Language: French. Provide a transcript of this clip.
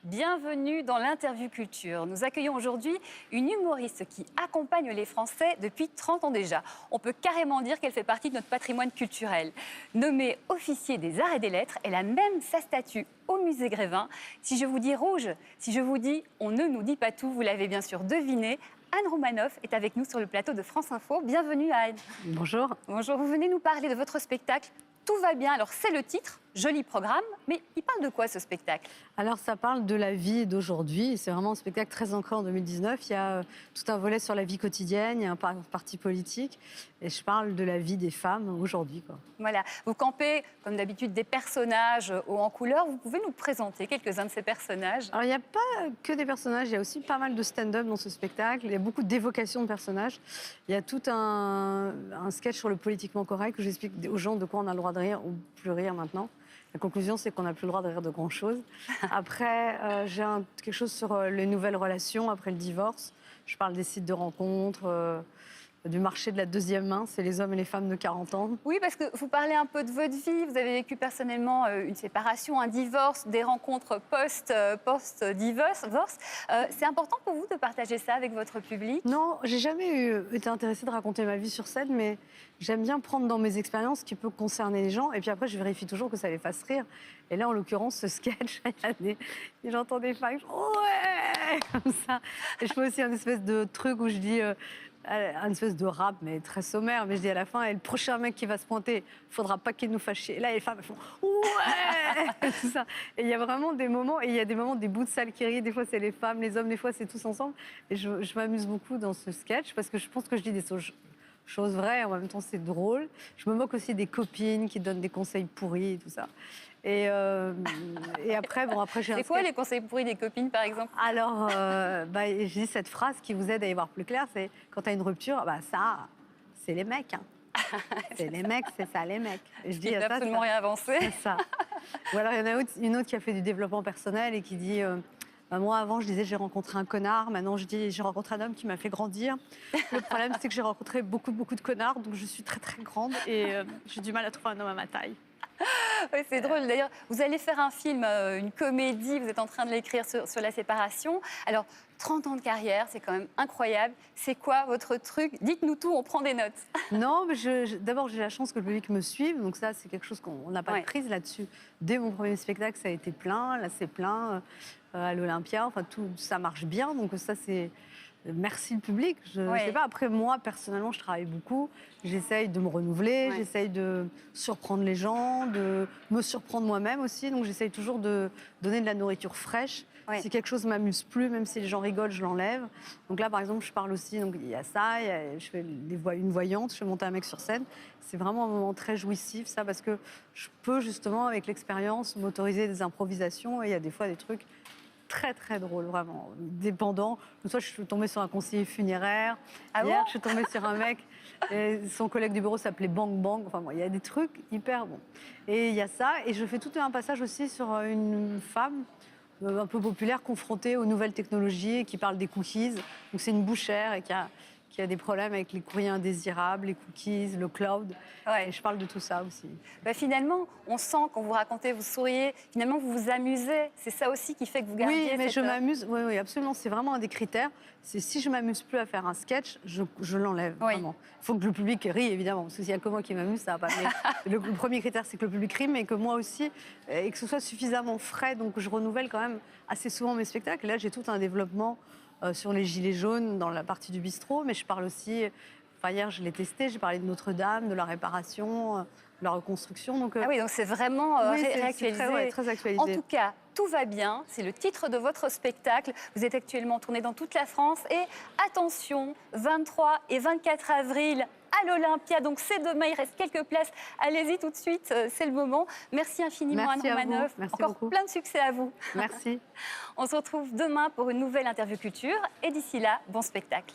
Bienvenue dans l'Interview Culture. Nous accueillons aujourd'hui une humoriste qui accompagne les Français depuis 30 ans déjà. On peut carrément dire qu'elle fait partie de notre patrimoine culturel. Nommée officier des arts et des lettres, elle a même sa statue au musée Grévin. Si je vous dis rouge, si je vous dis on ne nous dit pas tout, vous l'avez bien sûr deviné. Anne Romanoff est avec nous sur le plateau de France Info. Bienvenue Anne. Bonjour. Bonjour, vous venez nous parler de votre spectacle Tout va bien. Alors c'est le titre, joli programme, mais il parle de quoi ce spectacle? Alors ça parle de la vie d'aujourd'hui. C'est vraiment un spectacle très ancré en 2019. Il y a tout un volet sur la vie quotidienne, il y a un parti politique. Et je parle de la vie des femmes aujourd'hui, quoi. Voilà, vous campez comme d'habitude des personnages hauts en couleur. Vous pouvez nous présenter quelques-uns de ces personnages? Alors il n'y a pas que des personnages, il y a aussi pas mal de stand-up dans ce spectacle. Il y a beaucoup d'évocations de personnages. Il y a tout un sketch sur le politiquement correct où j'explique aux gens de quoi on a le droit de rire ou plus rire maintenant. La conclusion, c'est qu'on n'a plus le droit de rire de grand-chose. Après, j'ai quelque chose sur les nouvelles relations après le divorce. Je parle des sites de rencontres, du marché de la deuxième main, c'est les hommes et les femmes de 40 ans. Oui, parce que vous parlez un peu de votre vie. Vous avez vécu personnellement une séparation, un divorce, des rencontres post-divorce. C'est important pour vous de partager ça avec votre public? Non, j'ai jamais été intéressée de raconter ma vie sur scène, mais j'aime bien prendre dans mes expériences ce qui peut concerner les gens. Et puis après, je vérifie toujours que ça les fasse rire. Et là, en l'occurrence, ce sketch, j'entends des femmes, ouais, comme ça. Et je fais aussi un espèce de truc où je dis... une espèce de rap, mais très sommaire. Mais je dis à la fin, et le prochain mec qui va se pointer, il ne faudra pas qu'il nous fasse chier. Et là, les femmes elles font ouais tout ça. Et il y a vraiment des moments, et il y a des moments, des bouts de salle qui rient. Des fois, c'est les femmes, les hommes, des fois, c'est tous ensemble. Et je m'amuse beaucoup dans ce sketch parce que je pense que je dis des choses vraies. En même temps, c'est drôle. Je me moque aussi des copines qui donnent des conseils pourris et tout ça. Et après, j'ai C'est quoi les conseils pourris des copines, par exemple? Alors, je dis cette phrase qui vous aide à y voir plus clair, c'est quand tu as une rupture, ça, c'est les mecs. Hein. C'est les mecs, c'est ça, les mecs. Et je dis, il n'a absolument rien avancé. C'est ça. Ou alors, il y en a une autre qui a fait du développement personnel et qui dit... moi, avant, je disais j'ai rencontré un connard. Maintenant, je dis j'ai rencontré un homme qui m'a fait grandir. Le problème, c'est que j'ai rencontré beaucoup de connards. Donc, je suis très, très grande et j'ai du mal à trouver un homme à ma taille. Oui, c'est drôle. D'ailleurs, vous allez faire un film, une comédie. Vous êtes en train de l'écrire sur la séparation. Alors, 30 ans de carrière, c'est quand même incroyable. C'est quoi votre truc? Dites-nous tout, on prend des notes. Non, mais d'abord, j'ai la chance que le public me suive. Donc ça, c'est quelque chose qu'on n'a pas de prise là-dessus. Dès mon premier spectacle, ça a été plein. Là, c'est plein. À l'Olympia, enfin, tout ça marche bien. Donc ça, c'est... Merci le public. Je ne sais pas. Après, moi, personnellement, je travaille beaucoup. J'essaye de me renouveler, j'essaye de surprendre les gens, de me surprendre moi-même aussi. Donc, j'essaye toujours de donner de la nourriture fraîche. Si quelque chose ne m'amuse plus, même si les gens rigolent, je l'enlève. Donc là, par exemple, je parle aussi, donc il y a ça, je fais une voyante, je fais monter un mec sur scène. C'est vraiment un moment très jouissif, ça, parce que je peux justement, avec l'expérience, m'autoriser des improvisations. Et il y a des fois des trucs très, très drôle, vraiment. Dépendant. Une fois, je suis tombée sur un conseiller funéraire. Hier, je suis tombée sur un mec, et son collègue du bureau s'appelait Bang Bang. Enfin, bon, il y a des trucs hyper bons. Et il y a ça. Et je fais tout un passage aussi sur une femme un peu populaire confrontée aux nouvelles technologies, qui parle des cookies. Donc, c'est une bouchère et qui a des problèmes avec les courriers indésirables, les cookies, le cloud. Et je parle de tout ça aussi. Finalement, on sent quand vous racontez, vous souriez, finalement vous vous amusez. C'est ça aussi qui fait que vous gardiez mais je m'amuse, oui, absolument. C'est vraiment un des critères. C'est si je m'amuse plus à faire un sketch, je l'enlève, vraiment. Il faut que le public rie, évidemment, parce que s'il n'y a que moi qui m'amuse, ça va pas. Mais le premier critère, c'est que le public rit, mais que moi aussi, et que ce soit suffisamment frais. Donc je renouvelle quand même assez souvent mes spectacles. Et là, j'ai tout un développement sur les gilets jaunes dans la partie du bistrot, mais je parle aussi, hier je l'ai testé, j'ai parlé de Notre-Dame, de la réparation, de la reconstruction. Donc, donc c'est vraiment réactualisé. C'est très actualisé. En tout cas, Tout va bien, c'est le titre de votre spectacle. Vous êtes actuellement en tournée dans toute la France et attention, 23 et 24 avril à l'Olympia, donc c'est demain, il reste quelques places. Allez-y tout de suite, c'est le moment. Merci infiniment Anne Romanoff. Encore beaucoup. Plein de succès à vous. Merci. On se retrouve demain pour une nouvelle interview culture et d'ici là, bon spectacle.